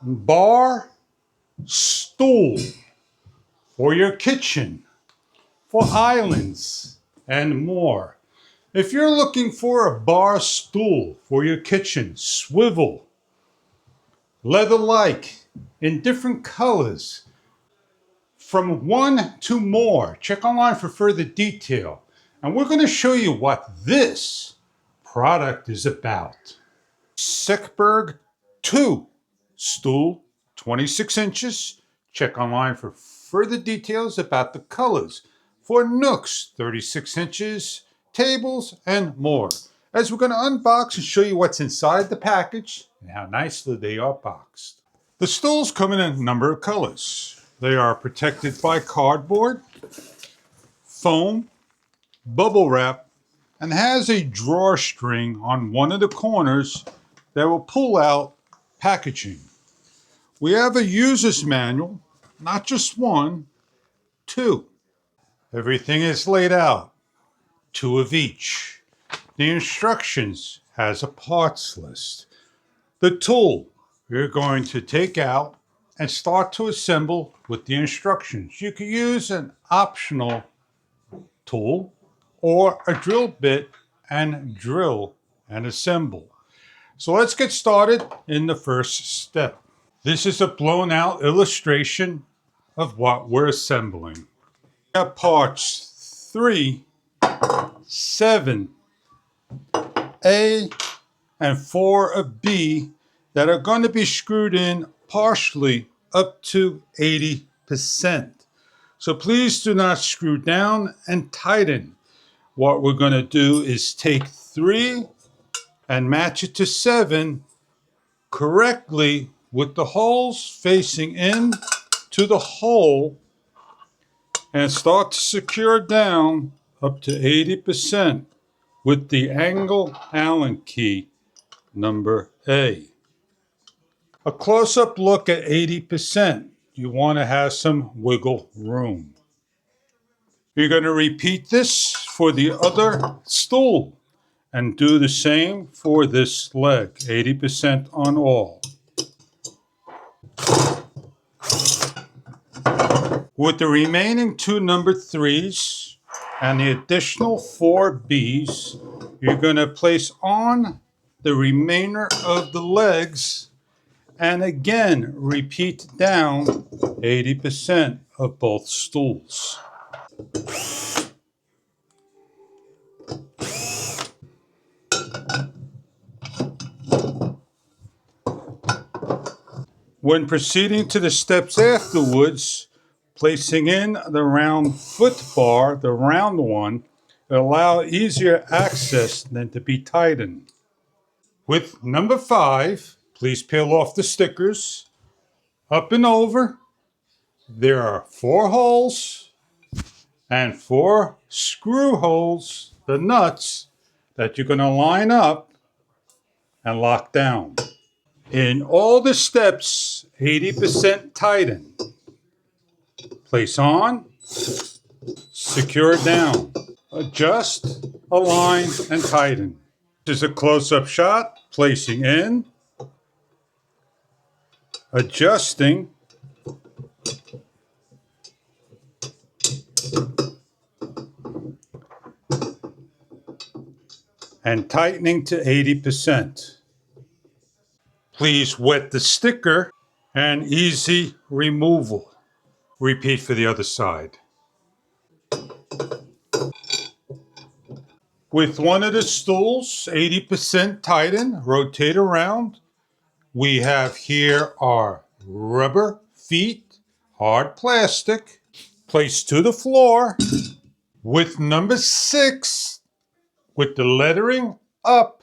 bar stool for your kitchen, for islands, and more. If you're looking for a bar stool for your kitchen, swivel, leather-like, in different colors, from one to more, check online for further detail. And we're going to show you what this product is about. SAECKBERG 2 stool, 26 inches. Check online for further details about the colors. For nooks, 36 inches, tables, and more. As we're going to unbox and show you what's inside the package and how nicely they are boxed. The stools come in a number of colors. They are protected by cardboard, foam, bubble wrap, and has a drawstring on one of the corners that will pull out packaging. We have a user's manual, not just one, two. Everything is laid out, two of each. The instructions has a parts list. The tool you're going to take out and start to assemble with the instructions. You could use an optional tool or a drill bit and drill and assemble. So let's get started in the first step. This is a blown out illustration of what we're assembling. We have parts 3, 7, A, and 4 of B that are going to be screwed in partially up to 80%. So please do not screw down and tighten. What we're going to do is take 3 and match it to 7 correctly with the holes facing in to the hole and start to secure down up to 80% with the angle Allen key number A. A close-up look at 80%. You want to have some wiggle room. You're going to repeat this for the other stool and do the same for this leg, 80% on all. With the remaining 2 number 3s and the additional 4 Bs, you're going to place on the remainder of the legs and again repeat down 80% of both stools. When proceeding to the steps afterwards, placing in the round foot bar, the round one, will allow easier access than to be tightened. With number 5, please peel off the stickers. Up and over, there are 4 holes and 4 screw holes, the nuts, that you're going to line up and lock down. In all the steps, 80% tighten. Place on, secure down, adjust, align, and tighten. This is a close-up shot, placing in, adjusting, and tightening to 80%. Please wet the sticker and easy removal. Repeat for the other side. With one of the stools, 80% tighten, rotate around. We have here our rubber feet, hard plastic, placed to the floor. With number 6, with the lettering up,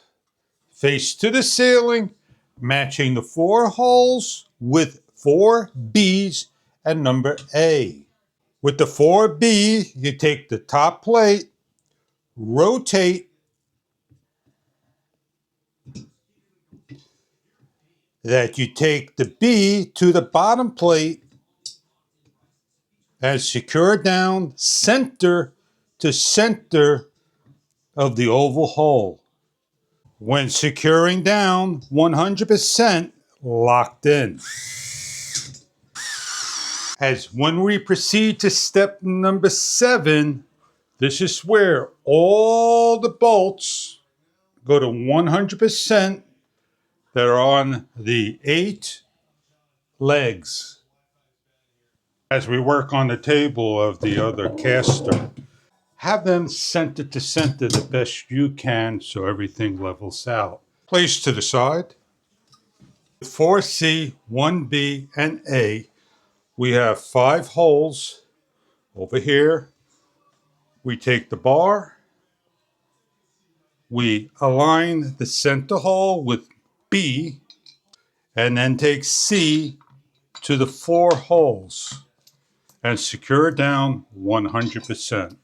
face to the ceiling, matching the 4 holes with 4 Bs and number A. With the 4B, you take the top plate, rotate, that you take the B to the bottom plate and secure down center to center of the oval hole. When securing down 100%, locked in. As when we proceed to step number 7, this is where all the bolts go to 100% that are on the 8 legs. As we work on the table of the other caster, have them center to center the best you can so everything levels out. Place to the side. 4C, 1B, and A, we have 5 holes over here. We take the bar, we align the center hole with B, and then take C to the 4 holes and secure down 100%.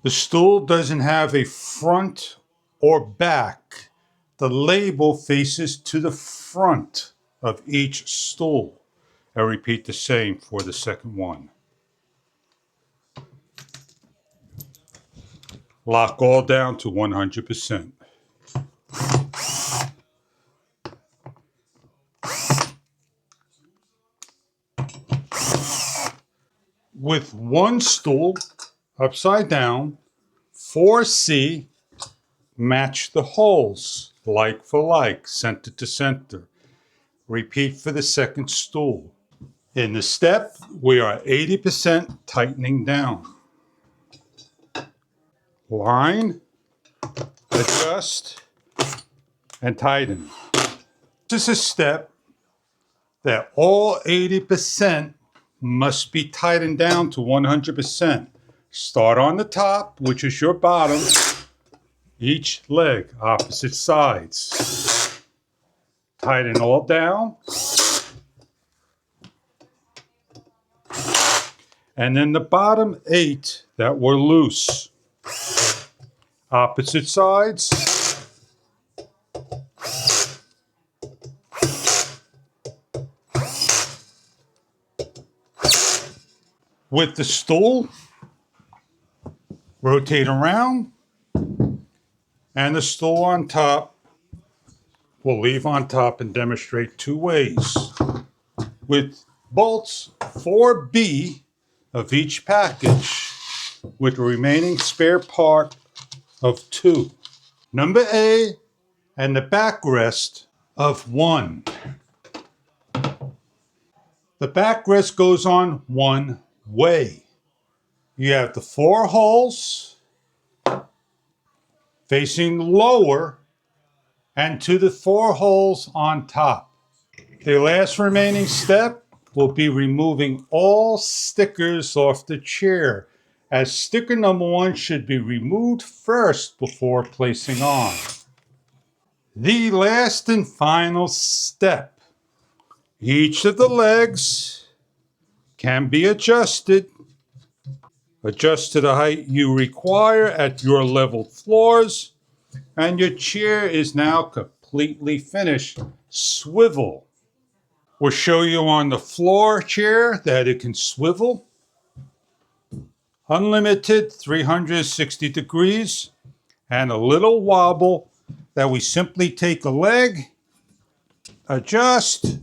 The stool doesn't have a front or back. The label faces to the front of each stool. I repeat the same for the second one. Lock all down to 100%. With one stool upside down, 4C, match the holes, like for like, center to center. Repeat for the second stool. In the step, we are 80% tightening down. Line, adjust, and tighten. This is a step that all 80% must be tightened down to 100%. Start on the top, which is your bottom, each leg, opposite sides. Tighten all down. And then the bottom 8 that were loose. Opposite sides. With the stool, rotate around, and the stool on top, we'll leave on top and demonstrate 2 ways. With bolts 4B of each package, with the remaining spare part of 2. Number A and the backrest of 1. The backrest goes on one way. You have the 4 holes facing lower and to the 4 holes on top. The last remaining step will be removing all stickers off the chair, as sticker number 1 should be removed first before placing on. The last and final step. Each of the legs can be adjusted. Adjust to the height you require at your leveled floors, and your chair is now completely finished. Swivel. We'll show you on the floor chair that it can swivel. Unlimited 360 degrees, and a little wobble that we simply take a leg, adjust,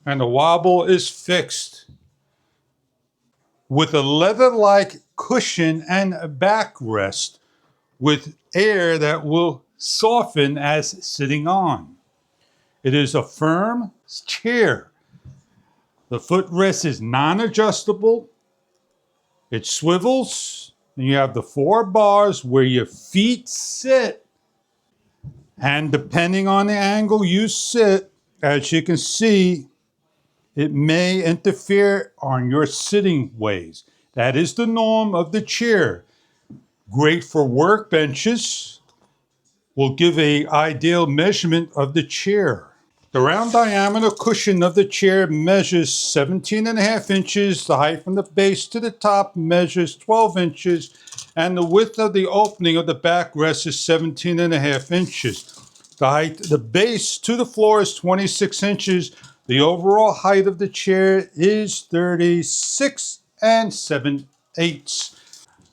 and the wobble is fixed. With a leather-like cushion and a backrest with air that will soften as sitting on. It is a firm chair. The footrest is non-adjustable. It swivels, and you have the 4 bars where your feet sit. And depending on the angle you sit, as you can see, it may interfere on your sitting ways. That is the norm of the chair. Great for workbenches. Will give an ideal measurement of the chair. The round diameter cushion of the chair measures 17.5 inches. The height from the base to the top measures 12 inches. And the width of the opening of the backrest is 17.5 inches. The base to the floor is 26 inches. The overall height of the chair is 36 7/8.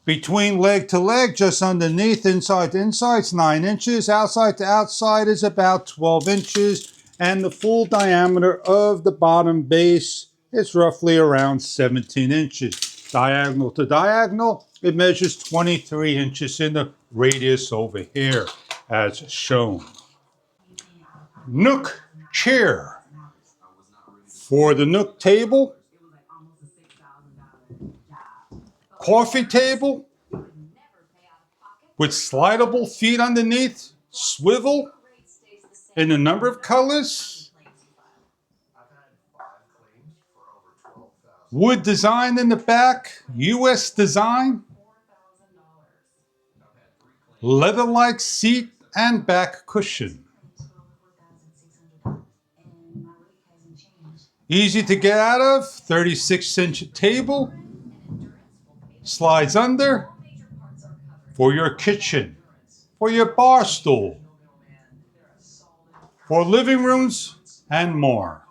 Between leg to leg, just underneath, inside to inside, is 9 inches. Outside to outside is about 12 inches. And the full diameter of the bottom base is roughly around 17 inches. Diagonal to diagonal, it measures 23 inches in the radius over here, as shown. Nook chair. For the Nook table, coffee table with slidable feet underneath, swivel in a number of colors, wood design in the back, US design, leather-like seat and back cushion. Easy to get out of, 36-inch table, slides under for your kitchen, for your bar stool, for living rooms, and more.